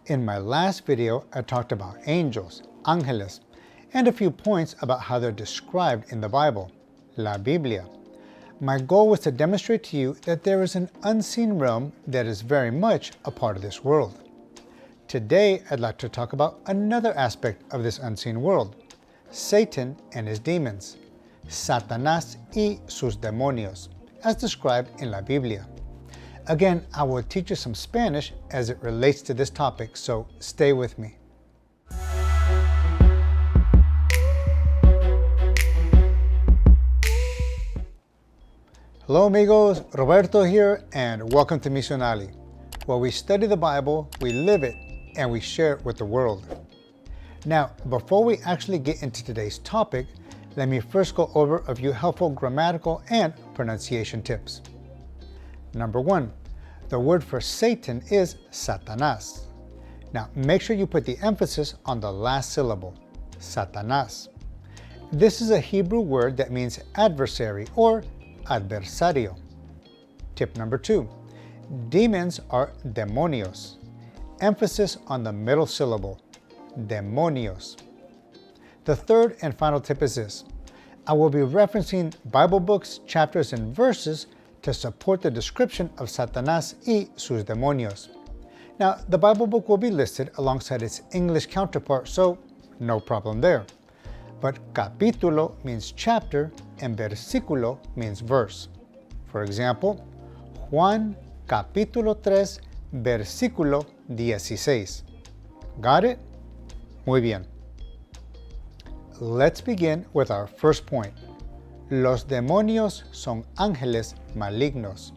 In my last video, I talked about angels, ángeles, and a few points about how they're described in the Bible, la Biblia. My goal was to demonstrate to you that there is an unseen realm that is very much a part of this world. Today, I'd like to talk about another aspect of this unseen world, Satan and his demons, Satanás y sus demonios, as described in la Biblia. Again, I will teach you some Spanish as it relates to this topic, so stay with me. Hello amigos, Roberto here, and welcome to Misionali, where we study the Bible, we live it, and we share it with the world. Now, before we actually get into today's topic, let me first go over a few helpful grammatical and pronunciation tips. Number 1, the word for Satan is Satanás. Now, make sure you put the emphasis on the last syllable, Satanás. This is a Hebrew word that means adversary or adversario. Tip number 2, demons are demonios. Emphasis on the middle syllable, demonios. The third and final tip is this. I will be referencing Bible books, chapters, and verses to support the description of Satanás y sus demonios. Now, the Bible book will be listed alongside its English counterpart, so no problem there. But capítulo means chapter and versículo means verse. For example, Juan capítulo 3, versículo 16. Got it? Muy bien. Let's begin with our first point. Los demonios son ángeles malignos.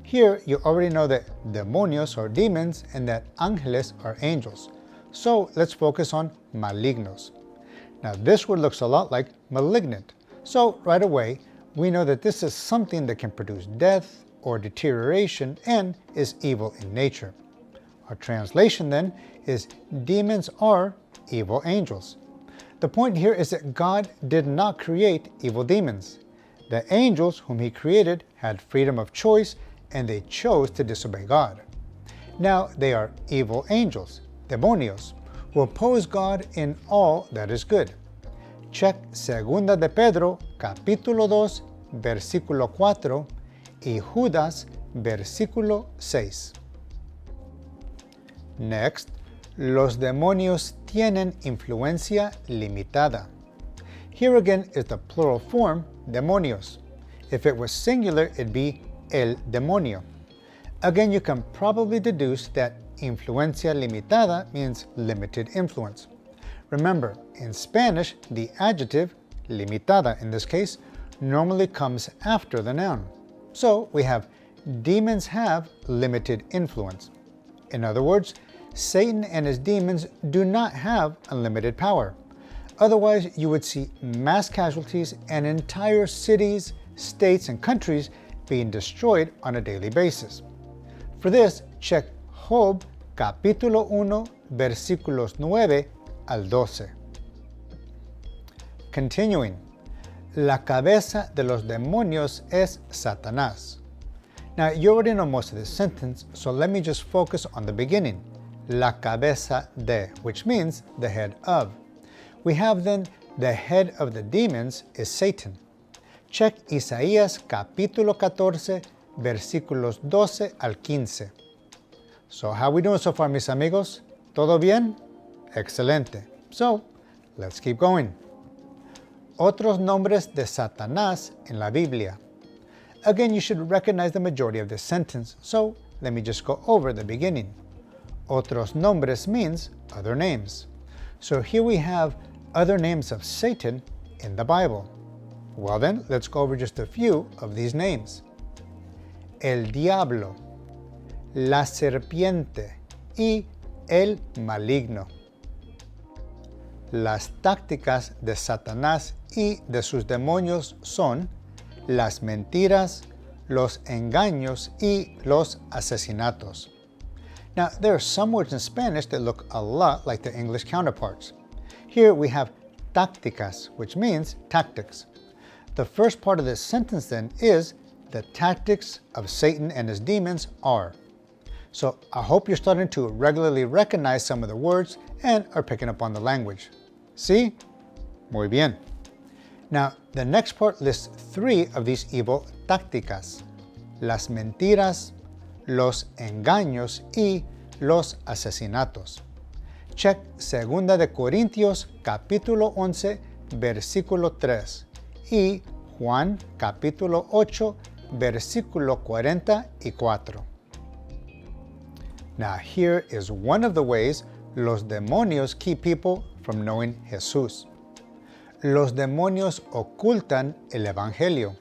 Here, you already know that demonios are demons and that ángeles are angels. So let's focus on malignos. Now this word looks a lot like malignant. So right away, we know that this is something that can produce death or deterioration and is evil in nature. Our translation then is demons are evil angels. The point here is that God did not create evil demons. The angels whom he created had freedom of choice and they chose to disobey God. Now they are evil angels, demonios, who oppose God in all that is good. Check Segunda de Pedro, capítulo 2, versículo 4 y Judas, versículo 6. Next, los demonios tienen influencia limitada. Here again is the plural form, demonios. If it was singular, it'd be el demonio. Again, you can probably deduce that influencia limitada means limited influence. Remember, in Spanish, the adjective, limitada in this case, normally comes after the noun. So we have demons have limited influence. In other words, Satan and his demons do not have unlimited power. Otherwise, you would see mass casualties and entire cities, states, and countries being destroyed on a daily basis. For this, check Job capítulo 1, versículos 9 al 12. Continuing, la cabeza de los demonios es Satanás. Now, you already know most of this sentence, so let me just focus on the beginning. La cabeza de, which means the head of. We have then the head of the demons is Satan. Check Isaías capítulo 14, versículos 12 al 15. So how are we doing so far, mis amigos? ¿Todo bien? Excelente. So, let's keep going. Otros nombres de Satanás en la Biblia. Again, you should recognize the majority of this sentence, so let me just go over the beginning. Otros nombres means other names. So here we have other names of Satan in the Bible. Well then, let's go over just a few of these names. El diablo, la serpiente y el maligno. Las tácticas de Satanás y de sus demonios son las mentiras, los engaños y los asesinatos. Now, there are some words in Spanish that look a lot like their English counterparts. Here we have tácticas, which means tactics. The first part of this sentence then is the tactics of Satan and his demons are. So I hope you're starting to regularly recognize some of the words and are picking up on the language. ¿Sí? Muy bien. Now, the next part lists 3 of these evil tácticas: las mentiras, los engaños y los asesinatos. Check 2 de Corintios capítulo 11, versículo 3 y Juan capítulo 8, versículo 44. Now here is one of the ways los demonios keep people from knowing Jesús. Los demonios ocultan el evangelio.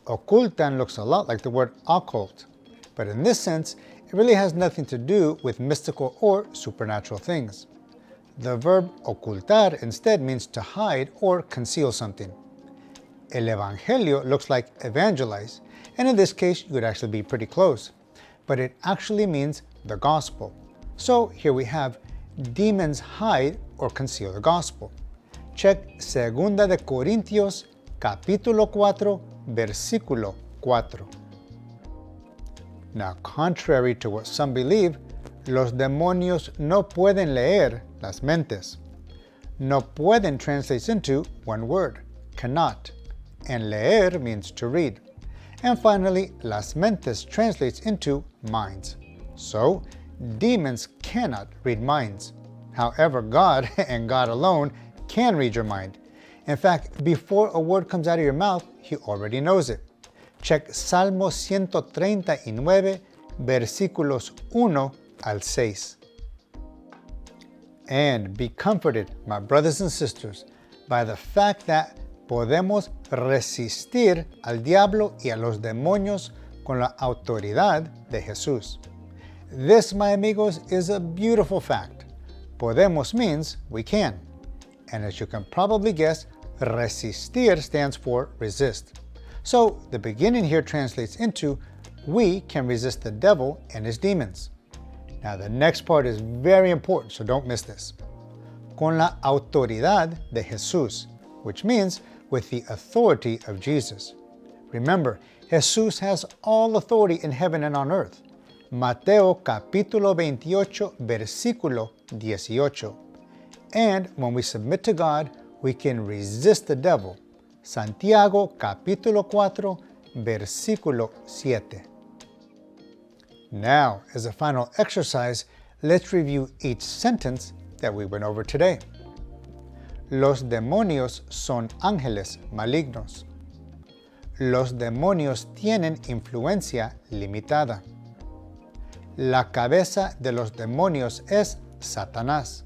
Ocultan looks a lot like the word occult, but in this sense, it really has nothing to do with mystical or supernatural things. The verb ocultar instead means to hide or conceal something. El evangelio looks like evangelize, and in this case, you would actually be pretty close, but it actually means the gospel. So here we have demons hide or conceal the gospel. Check 2 de Corintios capítulo 4, versículo 4. Now, contrary to what some believe, los demonios no pueden leer las mentes. No pueden translates into one word, cannot, and leer means to read. And finally, las mentes translates into minds. So, demons cannot read minds. However, God and God alone can read your mind. In fact, before a word comes out of your mouth, He already knows it. Check Salmo 139, versículos 1 al 6. And be comforted, my brothers and sisters, by the fact that podemos resistir al diablo y a los demonios con la autoridad de Jesús. This, my amigos, is a beautiful fact. Podemos means we can. And as you can probably guess, resistir stands for resist. So the beginning here translates into we can resist the devil and his demons. Now the next part is very important, so don't miss this. Con la autoridad de Jesús, which means with the authority of Jesus. Remember, Jesús has all authority in heaven and on earth. Mateo capítulo 28, versículo 18. And when we submit to God, we can resist the devil. Santiago capítulo 4, versículo 7. Now, as a final exercise, let's review each sentence that we went over today. Los demonios son ángeles malignos. Los demonios tienen influencia limitada. La cabeza de los demonios es Satanás.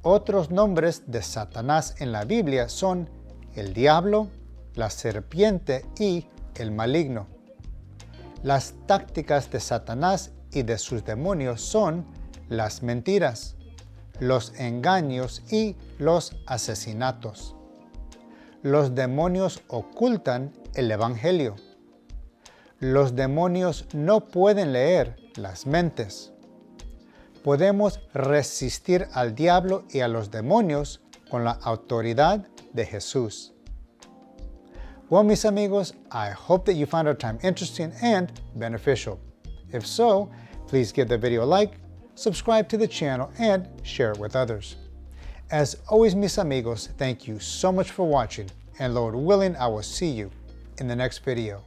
Otros nombres de Satanás en la Biblia son el diablo, la serpiente y el maligno. Las tácticas de Satanás y de sus demonios son las mentiras, los engaños y los asesinatos. Los demonios ocultan el evangelio. Los demonios no pueden leer las mentes. Podemos resistir al diablo y a los demonios con la autoridad de Jesús. Well, mis amigos, I hope that you found our time interesting and beneficial. If so, please give the video a like, subscribe to the channel, and share it with others. As always, mis amigos, thank you so much for watching, and Lord willing, I will see you in the next video.